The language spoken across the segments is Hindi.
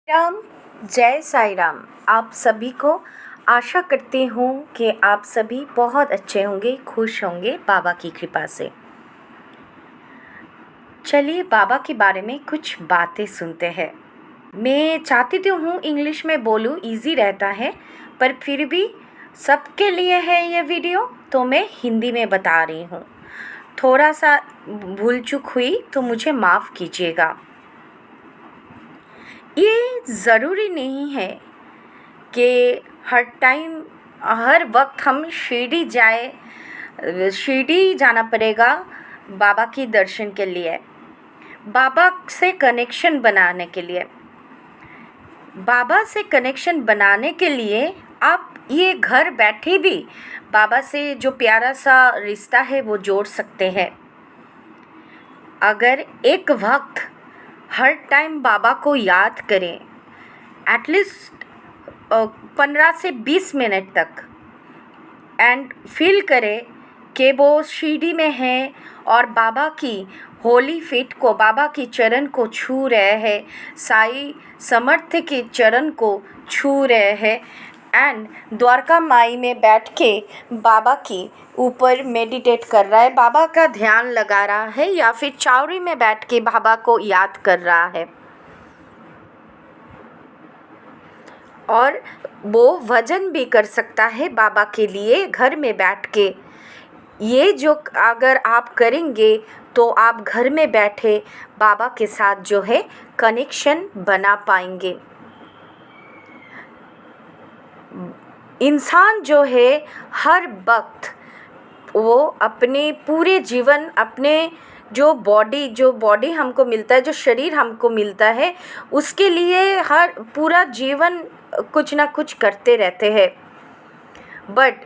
राम, जय साईं राम। आप सभी को आशा करती हूँ कि आप सभी बहुत अच्छे होंगे, खुश होंगे बाबा की कृपा से। चलिए बाबा के बारे में कुछ बातें सुनते हैं। मैं चाहती तो हूँ इंग्लिश में बोलूँ, इजी रहता है, पर फिर भी सबके लिए है ये वीडियो, तो मैं हिंदी में बता रही हूँ। थोड़ा सा भूल चूक हुई तो मुझे माफ़ कीजिएगा। ये ज़रूरी नहीं है कि हर टाइम हर वक्त हम शिरडी जाना पड़ेगा बाबा की दर्शन के लिए, बाबा से कनेक्शन बनाने के लिए। बाबा से कनेक्शन बनाने के लिए आप ये घर बैठे भी बाबा से जो प्यारा सा रिश्ता है वो जोड़ सकते हैं। अगर एक वक्त हर टाइम बाबा को याद करें, एटलीस्ट 15 से 20 मिनट तक, एंड फील करें कि वो शिरडी में हैं और बाबा की होली फीट को, बाबा की चरण को छू रहे हैं, साईं समर्थ के चरण को छू रहे हैं, एंड द्वारका माई में बैठ के बाबा की ऊपर मेडिटेट कर रहा है, बाबा का ध्यान लगा रहा है, या फिर चावड़ी में बैठ के बाबा को याद कर रहा है। और वो भजन भी कर सकता है बाबा के लिए घर में बैठ के। ये जो अगर आप करेंगे तो आप घर में बैठे बाबा के साथ जो है कनेक्शन बना पाएंगे। इंसान जो है हर वक्त वो अपने पूरे जीवन, अपने जो बॉडी हमको मिलता है, जो शरीर हमको मिलता है, उसके लिए हर पूरा जीवन कुछ ना कुछ करते रहते हैं। बट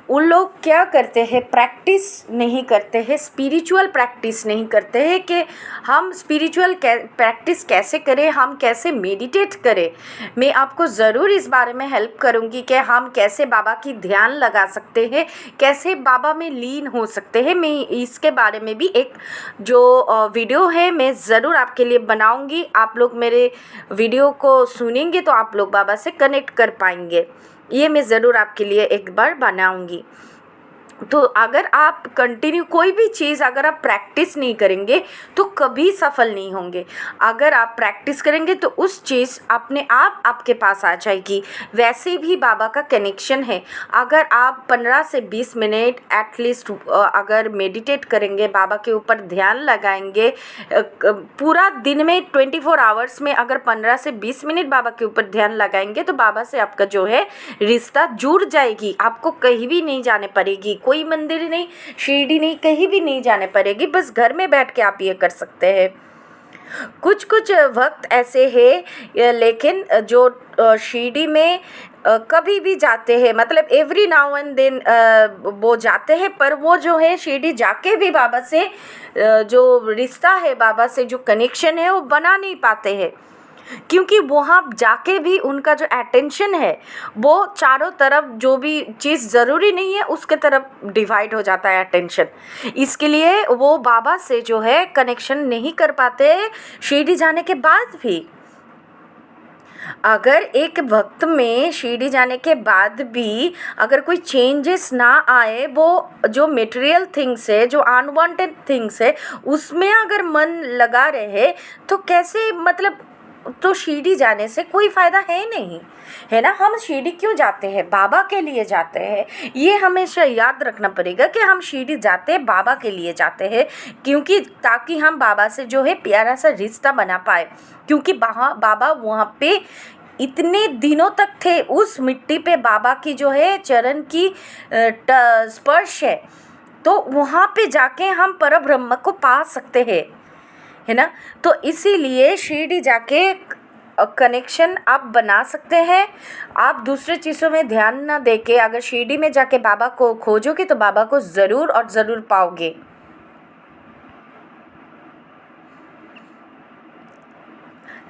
उन लोग क्या करते हैं, प्रैक्टिस नहीं करते हैं, स्पिरिचुअल प्रैक्टिस नहीं करते हैं कि हम स्पिरिचुअल प्रैक्टिस कैसे करें, हम कैसे मेडिटेट करें। मैं आपको ज़रूर इस बारे में हेल्प करूँगी कि हम कैसे बाबा की ध्यान लगा सकते हैं, कैसे बाबा में लीन हो सकते हैं। मैं इसके बारे में भी एक जो वीडियो है मैं ज़रूर आपके लिए बनाऊँगी। आप लोग मेरे वीडियो को सुनेंगे तो आप लोग बाबा से कनेक्ट कर पाएंगे। ये मैं ज़रूर आपके लिए एक बार बनाऊंगी। तो अगर आप कंटिन्यू कोई भी चीज़ अगर आप प्रैक्टिस नहीं करेंगे तो कभी सफल नहीं होंगे। अगर आप प्रैक्टिस करेंगे तो उस चीज़ अपने आप आपके पास आ जाएगी। वैसे भी बाबा का कनेक्शन है। अगर आप 15 से 20 मिनट एटलीस्ट अगर मेडिटेट करेंगे, बाबा के ऊपर ध्यान लगाएंगे, पूरा दिन में 24 आवर्स में अगर 15 से 20 मिनट बाबा के ऊपर ध्यान लगाएंगे तो बाबा से आपका जो है रिश्ता जुड़ जाएगी। आपको कहीं भी नहीं जाने पड़ेगी, कोई मंदिर नहीं, शिरडी नहीं, कहीं भी नहीं जाने पड़ेगी। बस घर में बैठ के आप ये कर सकते हैं। कुछ कुछ वक्त ऐसे है, लेकिन जो शिरडी में कभी भी जाते हैं, मतलब एवरी नाउ एंड देन वो जाते हैं, पर वो जो है शिरडी जाके भी बाबा से जो रिश्ता है, बाबा से जो कनेक्शन है वो बना नहीं पाते हैं, क्योंकि वहाँ जाके भी उनका जो अटेंशन है वो चारों तरफ जो भी चीज़ ज़रूरी नहीं है उसके तरफ डिवाइड हो जाता है अटेंशन। इसके लिए वो बाबा से जो है कनेक्शन नहीं कर पाते शिरडी जाने के बाद भी। अगर एक वक्त में शिरडी जाने के बाद भी अगर कोई चेंजेस ना आए, वो जो मटेरियल थिंग्स है, जो अनवांटेड थिंग्स है, उसमें अगर मन लगा रहे तो कैसे, मतलब तो शिरडी जाने से कोई फ़ायदा है नहीं, है ना। हम शिरडी क्यों जाते हैं? बाबा के लिए जाते हैं। ये हमेशा याद रखना पड़ेगा कि हम शिरडी जाते हैं बाबा के लिए जाते हैं, क्योंकि ताकि हम बाबा से जो है प्यारा सा रिश्ता बना पाए। क्योंकि बाबा वहाँ पे इतने दिनों तक थे, उस मिट्टी पे बाबा की जो है चरण की स्पर्श है, तो वहाँ पे जाके हम परब्रह्म को पा सकते हैं, है ना। तो इसीलिए शिरडी जाके कनेक्शन आप बना सकते हैं। आप दूसरे चीज़ों में ध्यान ना देके अगर शिरडी में जाके बाबा को खोजोगे तो बाबा को ज़रूर और ज़रूर पाओगे।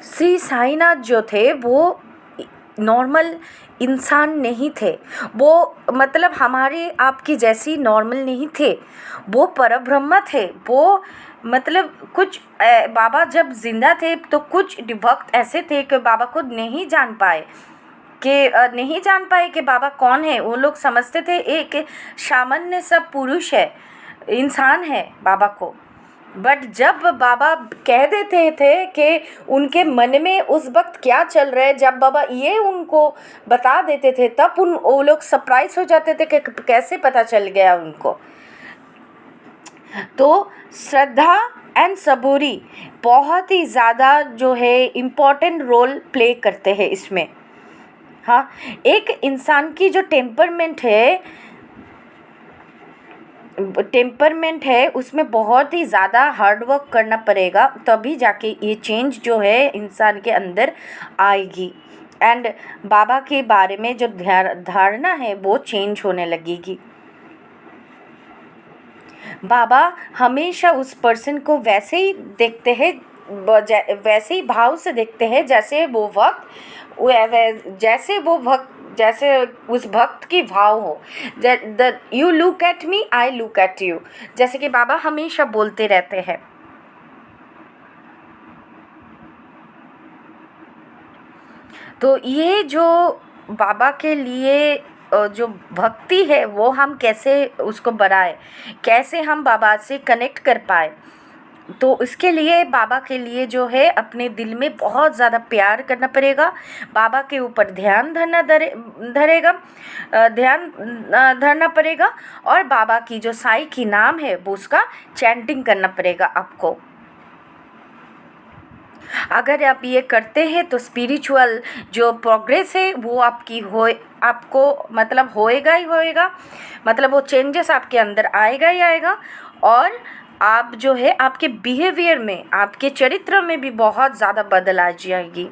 श्री साईनाथ जो थे वो नॉर्मल इंसान नहीं थे, वो मतलब हमारे आपकी जैसी नॉर्मल नहीं थे, वो परब्रह्म थे। वो मतलब कुछ बाबा जब ज़िंदा थे तो कुछ वक्त ऐसे थे कि बाबा खुद नहीं जान पाए कि बाबा कौन है। वो लोग समझते थे एक सामान्य सा पुरुष है, इंसान है बाबा को। बट जब बाबा कह देते थे कि उनके मन में उस वक्त क्या चल रहा है, जब बाबा ये उनको बता देते थे तब वो लोग सरप्राइज हो जाते थे कि कैसे पता चल गया उनको। तो श्रद्धा एंड सबूरी बहुत ही ज़्यादा जो है इम्पोर्टेंट रोल प्ले करते हैं इसमें। हाँ, एक इंसान की जो टेम्परमेंट है उसमें बहुत ही ज़्यादा हार्ड वर्क करना पड़ेगा, तभी जाके ये चेंज जो है इंसान के अंदर आएगी एंड बाबा के बारे में जो धारणा है वो चेंज होने लगेगी। बाबा हमेशा उस पर्सन को वैसे ही देखते हैं, वैसे ही भाव से देखते हैं जैसे उस भक्त की भाव हो। You look at me, I look at you, जैसे कि बाबा हमेशा बोलते रहते हैं। तो ये जो बाबा के लिए जो भक्ति है वो हम कैसे उसको बढ़ाएं, कैसे हम बाबा से कनेक्ट कर पाए, तो इसके लिए बाबा के लिए जो है अपने दिल में बहुत ज़्यादा प्यार करना पड़ेगा। बाबा के ऊपर ध्यान धरना पड़ेगा और बाबा की जो साई की नाम है वो उसका चैंटिंग करना पड़ेगा आपको। अगर आप ये करते हैं तो स्पिरिचुअल जो प्रोग्रेस है वो आपको मतलब होएगा ही होएगा, मतलब वो चेंजेस आपके अंदर आएगा ही आएगा। और आप जो है आपके बिहेवियर में, आपके चरित्र में भी बहुत ज़्यादा बदल आ जाएगी।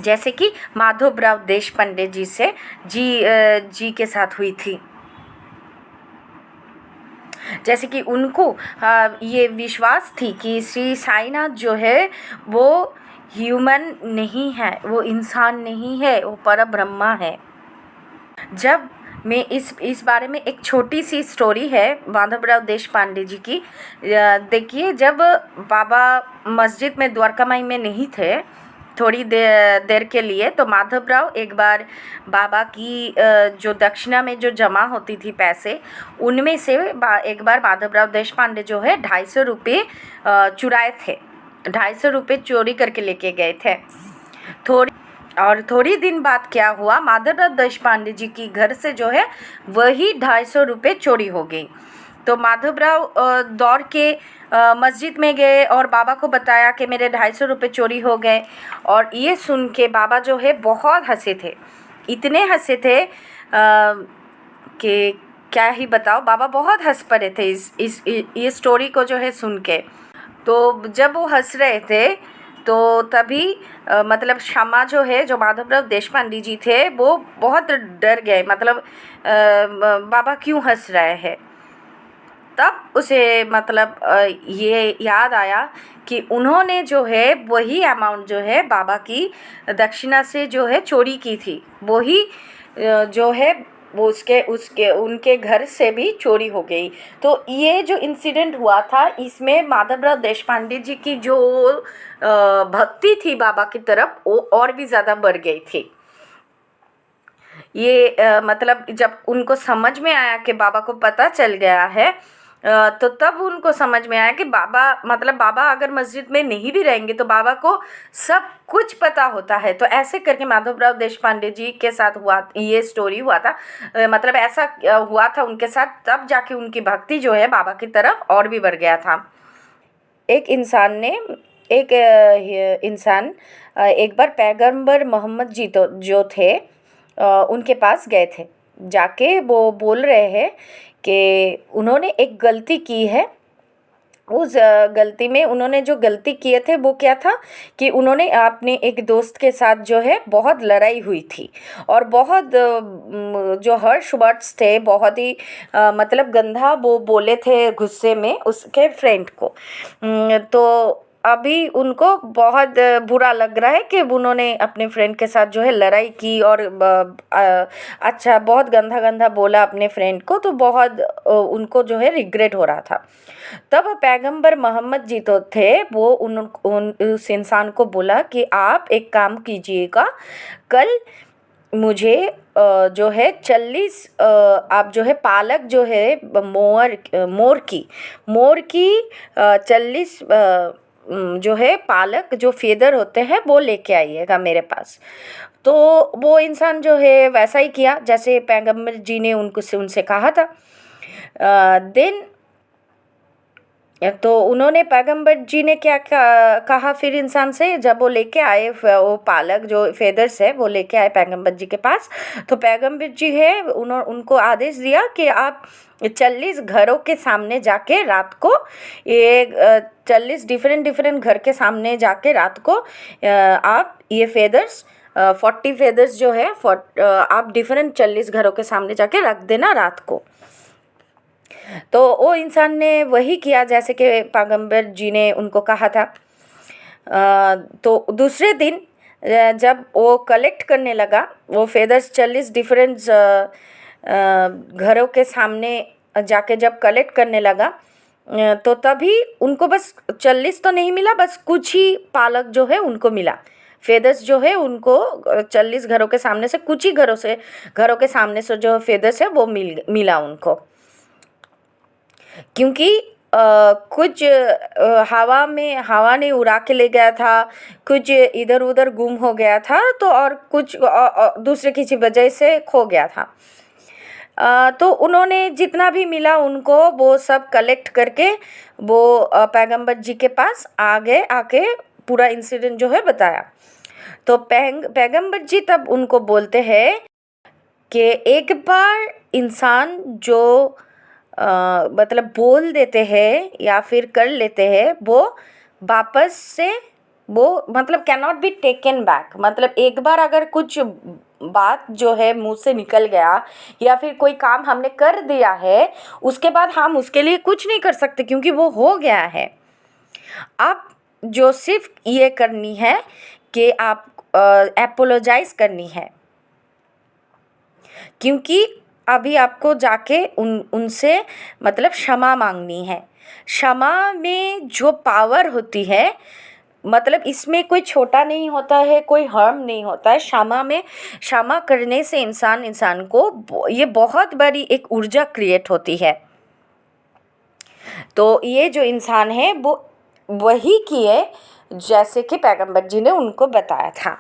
जैसे कि माधवराव देशपांडे जी के साथ हुई थी। जैसे कि उनको ये विश्वास थी कि श्री साईनाथ जो है वो ह्यूमन नहीं है, वो इंसान नहीं है, वो परब्रह्मा है। जब मैं इस बारे में एक छोटी सी स्टोरी है माधवराव देशपांडे जी की। देखिए, जब बाबा मस्जिद में द्वारका माई में नहीं थे थोड़ी देर के लिए, तो माधवराव एक बार बाबा की जो दक्षिणा में जो जमा होती थी पैसे, उनमें से एक बार माधवराव देशपांडे जो है 250 रुपये चुराए थे, 250 रुपये चोरी करके लेके गए थे। थोड़ी दिन बाद क्या हुआ, माधवराव देशपांडे जी की घर से जो है वही 250 रुपये चोरी हो गई। तो माधवराव दौड़ के मस्जिद में गए और बाबा को बताया कि मेरे 250 रुपये चोरी हो गए। और ये सुन के बाबा जो है बहुत हंसे थे, इतने हंसे थे कि क्या ही बताओ, बाबा बहुत हंस पड़े थे ये स्टोरी को जो है सुन के। तो जब वो हंस रहे थे तो तभी मतलब क्षमा जो है, जो माधवराव देशपांडे जी थे, वो बहुत डर गए, मतलब बाबा क्यों हंस रहे हैं। तब उसे मतलब ये याद आया कि उन्होंने जो है वही अमाउंट जो है बाबा की दक्षिणा से जो है चोरी की थी, वही जो है वो उनके घर से भी चोरी हो गई। तो ये जो इंसिडेंट हुआ था, इसमें माधवराव देशपांडे जी की जो भक्ति थी बाबा की तरफ, वो और भी ज़्यादा बढ़ गई थी। ये मतलब जब उनको समझ में आया कि बाबा को पता चल गया है, तो तब उनको समझ में आया कि बाबा अगर मस्जिद में नहीं भी रहेंगे तो बाबा को सब कुछ पता होता है। तो ऐसे करके माधवराव देशपांडे जी के साथ ये स्टोरी हुआ था, मतलब ऐसा हुआ था उनके साथ, तब जाके उनकी भक्ति जो है बाबा की तरफ और भी बढ़ गया था। एक इंसान एक बार पैगंबर मोहम्मद जी जो थे उनके पास गए थे, जाके वो बोल रहे हैं कि उन्होंने एक गलती की है। उस गलती में उन्होंने जो गलती किए थे वो क्या था कि उन्होंने अपने एक दोस्त के साथ जो है बहुत लड़ाई हुई थी और बहुत जो हर्ष वर्ड्स थे, बहुत ही मतलब गंदा वो बोले थे गुस्से में उसके फ्रेंड को। तो अभी उनको बहुत बुरा लग रहा है कि उन्होंने अपने फ्रेंड के साथ जो है लड़ाई की और अच्छा बहुत गंदा गंदा बोला अपने फ्रेंड को, तो बहुत उनको जो है रिग्रेट हो रहा था। तब पैगंबर मोहम्मद जी तो थे, वो उस इंसान को बोला कि आप एक काम कीजिएगा, कल मुझे जो है 40 आप जो है पालक जो है मोर की 40 जो है पालक जो फेदर होते हैं वो लेके आइएगा मेरे पास। तो वो इंसान जो है वैसा ही किया जैसे पैगंबर जी ने उनसे कहा था। देन तो उन्होंने पैगंबर जी ने क्या कहा फिर इंसान से, जब वो लेके आए वो पालक जो फेदर्स है वो लेके आए पैगंबर जी के पास, तो पैगंबर जी है उनको आदेश दिया कि आप 40 घरों के सामने जाके रात को, ये 40 डिफरेंट घर के सामने जाके रात को आप ये फेदर्स 40 फेदर्स जो है आप डिफरेंट 40 घरों के सामने जाके रख देना रात को। तो वो इंसान ने वही किया जैसे कि पैगंबर जी ने उनको कहा था। तो दूसरे दिन जब वो कलेक्ट करने लगा वो फेदर्स 40 डिफरेंट घरों के सामने जाके जब कलेक्ट करने लगा, तो तभी उनको बस 40 तो नहीं मिला, बस कुछ ही पालक जो है उनको मिला। फेदर्स जो है उनको 40 घरों के सामने से कुछ ही घरों के सामने से जो फेदर्स है वो मिला उनको, क्योंकि कुछ हवा ने उड़ा के ले गया था, कुछ इधर उधर गुम हो गया था, तो और कुछ दूसरे किसी वजह से खो गया था। तो उन्होंने जितना भी मिला उनको वो सब कलेक्ट करके वो पैगंबर जी के पास आके पूरा इंसिडेंट जो है बताया। तो पैगंबर जी तब उनको बोलते हैं कि एक बार इंसान जो मतलब बोल देते हैं या फिर कर लेते हैं वो वापस से वो मतलब can not be taken back. मतलब एक बार अगर कुछ बात जो है मुंह से निकल गया या फिर कोई काम हमने कर दिया है, उसके बाद हम उसके लिए कुछ नहीं कर सकते क्योंकि वो हो गया है। आप जो सिर्फ ये करनी है कि आप एपोलोजाइज करनी है, क्योंकि अभी आपको जाके उनसे मतलब क्षमा मांगनी है। क्षमा में जो पावर होती है, मतलब इसमें कोई छोटा नहीं होता है, कोई हार्म नहीं होता है। क्षमा करने से इंसान को ये बहुत बड़ी एक ऊर्जा क्रिएट होती है। तो ये जो इंसान है वो वही किए जैसे कि पैगंबर जी ने उनको बताया था,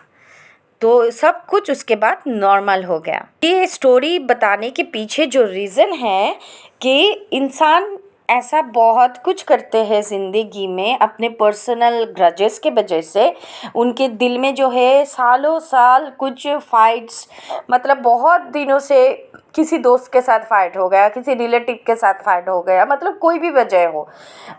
तो सब कुछ उसके बाद नॉर्मल हो गया। ये स्टोरी बताने के पीछे जो रीज़न है कि इंसान ऐसा बहुत कुछ करते हैं ज़िंदगी में अपने पर्सनल ग्रजेस के वजह से, उनके दिल में जो है सालों साल कुछ फाइट्स, मतलब बहुत दिनों से किसी दोस्त के साथ फाइट हो गया, किसी रिलेटिव के साथ फाइट हो गया, मतलब कोई भी वजह हो,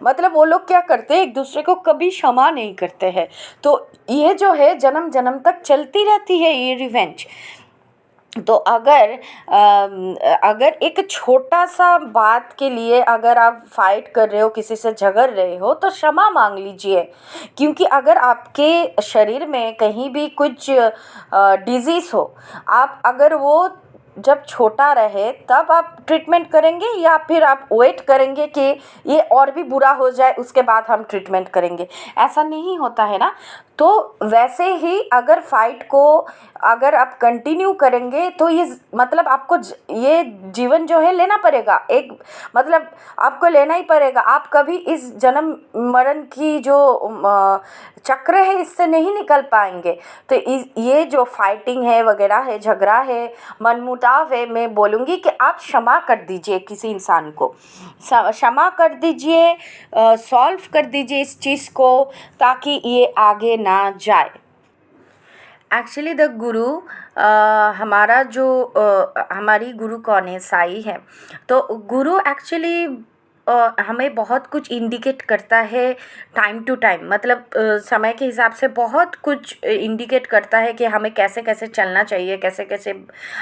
मतलब वो लोग क्या करते हैं एक दूसरे को कभी क्षमा नहीं करते हैं। तो ये जो है जन्म जन्म तक चलती रहती है ये रिवेंज। तो अगर एक छोटा सा बात के लिए अगर आप फाइट कर रहे हो, किसी से झगड़ रहे हो, तो क्षमा मांग लीजिए। क्योंकि अगर आपके शरीर में कहीं भी कुछ डिजीज़ हो, आप अगर वो जब छोटा रहे तब आप ट्रीटमेंट करेंगे या फिर आप वेट करेंगे कि ये और भी बुरा हो जाए उसके बाद हम ट्रीटमेंट करेंगे, ऐसा नहीं होता है ना। तो वैसे ही अगर फाइट को अगर आप कंटिन्यू करेंगे तो ये मतलब आपको ये जीवन जो है लेना पड़ेगा, एक मतलब आपको लेना ही पड़ेगा। आप कभी इस जन्म मरण की जो चक्र है इससे नहीं निकल पाएंगे। तो ये जो फाइटिंग है वगैरह है, झगड़ा है, मनमुटाव है, मैं बोलूँगी कि आप क्षमा कर दीजिए किसी इंसान को, क्षमा कर दीजिए, सॉल्व कर दीजिए इस चीज़ को ताकि ये आगे ना जाए। एक्चुअली द गुरु हमारा जो हमारी गुरु कौन है, साई है। तो गुरु एक्चुअली हमें बहुत कुछ इंडिकेट करता है टाइम टू टाइम, मतलब समय के हिसाब से बहुत कुछ इंडिकेट करता है कि हमें कैसे कैसे चलना चाहिए, कैसे कैसे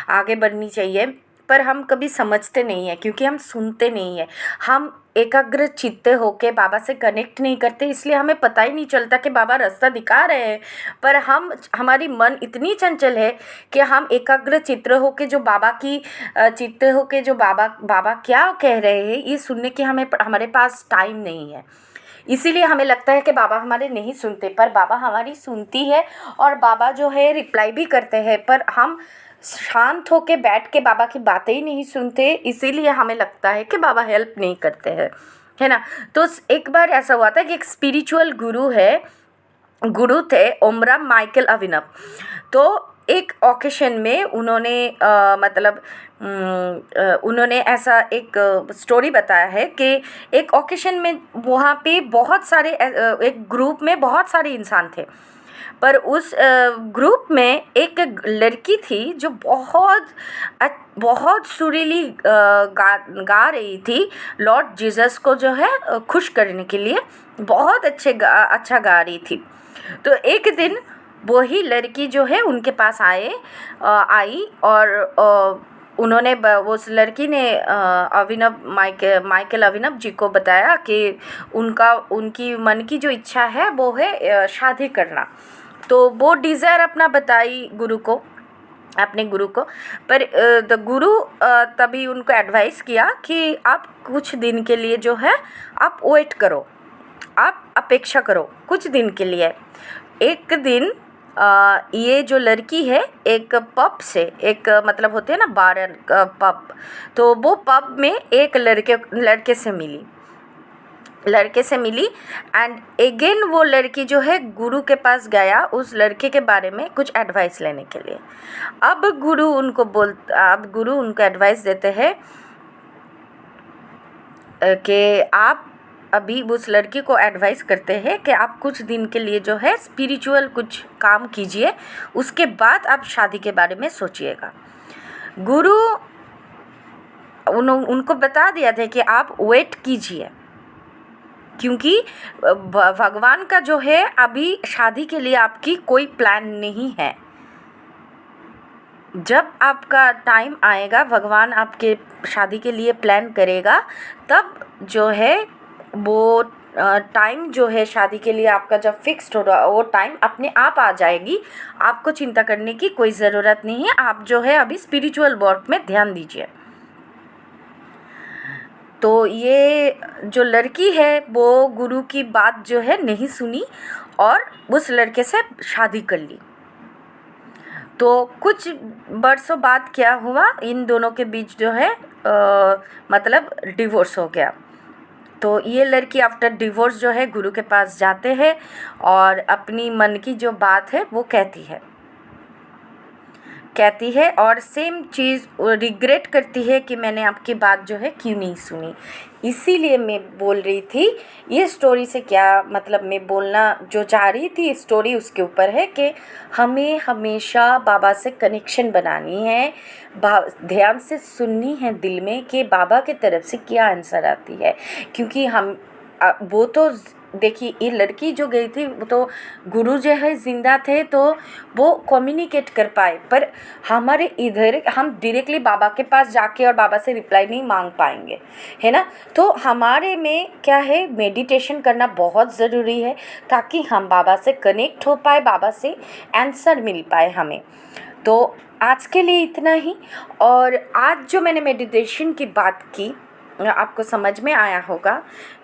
आगे बढ़नी चाहिए। पर हम कभी समझते नहीं हैं, क्योंकि हम सुनते नहीं हैं। हम एकाग्र चित्त होके बाबा से कनेक्ट नहीं करते, इसलिए हमें पता ही नहीं चलता कि बाबा रास्ता दिखा रहे हैं। पर हमारी मन इतनी चंचल है कि हम एकाग्र चित्त होके जो बाबा की चित्त होके जो बाबा क्या कह रहे हैं ये सुनने की हमारे पास टाइम नहीं है। इसीलिए हमें लगता है कि बाबा हमारे नहीं सुनते, पर बाबा हमारी सुनती है और बाबा जो है रिप्लाई भी करते हैं, पर हम शांत होके बैठ के बाबा की बातें ही नहीं सुनते, इसीलिए हमें लगता है कि बाबा हेल्प नहीं करते हैं, है ना। तो एक बार ऐसा हुआ था कि एक स्पिरिचुअल गुरु थे ओमराम माइकल अभिनव। तो एक ओकेशन में उन्होंने ऐसा एक स्टोरी बताया है कि एक ओकेशन में वहाँ पे बहुत सारे एक ग्रुप में बहुत सारे इंसान थे, पर उस ग्रुप में एक लड़की थी जो बहुत सुरीली गा रही थी लॉर्ड जीसस को जो है खुश करने के लिए, बहुत अच्छा गा रही थी। तो एक दिन वही लड़की जो है उनके पास आई और उन्होंने उस लड़की ने माइकल अभिनव जी को बताया कि उनकी मन की जो इच्छा है वो है शादी करना। तो वो डिज़ायर अपना बताई अपने गुरु को। पर गुरु तभी उनको एडवाइस किया कि आप कुछ दिन के लिए जो है आप वेट करो, आप अपेक्षा करो कुछ दिन के लिए। एक दिन ये जो लड़की है एक पब से, एक मतलब होते हैं ना बार पब, तो वो पब में एक लड़के से मिली एंड अगेन वो लड़की जो है गुरु के पास गया उस लड़के के बारे में कुछ एडवाइस लेने के लिए। अब गुरु उनको एडवाइस देते हैं कि आप अभी उस लड़की को एडवाइस करते हैं कि आप कुछ दिन के लिए जो है स्पिरिचुअल कुछ काम कीजिए, उसके बाद आप शादी के बारे में सोचिएगा। गुरु उनको बता दिया था कि आप वेट कीजिए, क्योंकि भगवान का जो है अभी शादी के लिए आपकी कोई प्लान नहीं है। जब आपका टाइम आएगा भगवान आपके शादी के लिए प्लान करेगा, तब जो है वो टाइम जो है शादी के लिए आपका जब फिक्स्ड होगा वो टाइम अपने आप आ जाएगी। आपको चिंता करने की कोई ज़रूरत नहीं है, आप जो है अभी स्पिरिचुअल वर्क में ध्यान दीजिए। तो ये जो लड़की है वो गुरु की बात जो है नहीं सुनी और उस लड़के से शादी कर ली। तो कुछ बरसों बाद क्या हुआ, इन दोनों के बीच जो है मतलब डिवोर्स हो गया। तो ये लड़की आफ्टर डिवोर्स जो है गुरु के पास जाते हैं और अपनी मन की जो बात है वो कहती है और सेम चीज़ रिग्रेट करती है कि मैंने आपकी बात जो है क्यों नहीं सुनी। इसीलिए मैं बोल रही थी ये स्टोरी से क्या मतलब, मैं बोलना जो चाह रही थी स्टोरी उसके ऊपर है कि हमें हमेशा बाबा से कनेक्शन बनानी है, ध्यान से सुननी है दिल में कि बाबा के तरफ से क्या आंसर आती है। क्योंकि वो तो देखिए ये लड़की जो गई थी वो तो गुरु जो है ज़िंदा थे तो वो कम्युनिकेट कर पाए, पर हमारे इधर हम डायरेक्टली बाबा के पास जाके और बाबा से रिप्लाई नहीं मांग पाएंगे, है ना। तो हमारे में क्या है, मेडिटेशन करना बहुत ज़रूरी है ताकि हम बाबा से कनेक्ट हो पाए, बाबा से आंसर मिल पाए हमें। तो आज के लिए इतना ही। और आज जो मैंने मेडिटेशन की बात की आपको समझ में आया होगा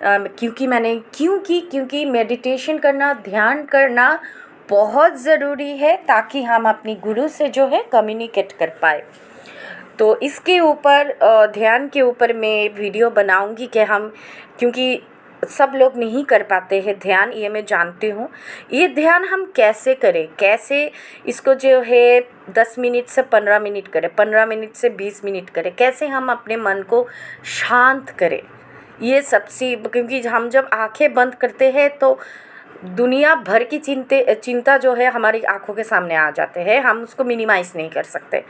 क्योंकि मेडिटेशन करना, ध्यान करना बहुत ज़रूरी है ताकि हम अपनी गुरु से जो है कम्युनिकेट कर पाए। तो इसके ऊपर ध्यान के ऊपर मैं वीडियो बनाऊंगी कि क्योंकि सब लोग नहीं कर पाते हैं ध्यान, ये मैं जानती हूँ। ये ध्यान हम कैसे करें, कैसे इसको जो है 10 मिनट से 15 मिनट करें, 15 मिनट से 20 मिनट करें, कैसे हम अपने मन को शांत करें, ये सबसे, क्योंकि हम जब आंखें बंद करते हैं तो दुनिया भर की चिंता जो है हमारी आंखों के सामने आ जाते हैं, हम उसको मिनिमाइज़ नहीं कर सकते।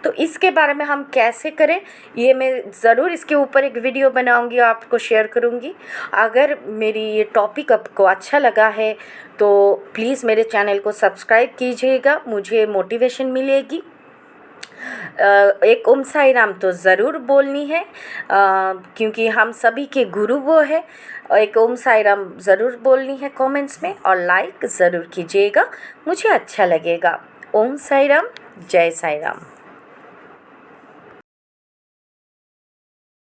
तो इसके बारे में हम कैसे करें ये मैं ज़रूर इसके ऊपर एक वीडियो बनाऊंगी, आपको शेयर करूंगी। अगर मेरी ये टॉपिक आपको अच्छा लगा है तो प्लीज़ मेरे चैनल को सब्सक्राइब कीजिएगा, मुझे मोटिवेशन मिलेगी। एक ओम साई राम तो ज़रूर बोलनी है, क्योंकि हम सभी के गुरु वो है। और एक ओम साई राम ज़रूर बोलनी है कमेंट्स में, और लाइक ज़रूर कीजिएगा, मुझे अच्छा लगेगा। ओम साई राम, जय साई राम।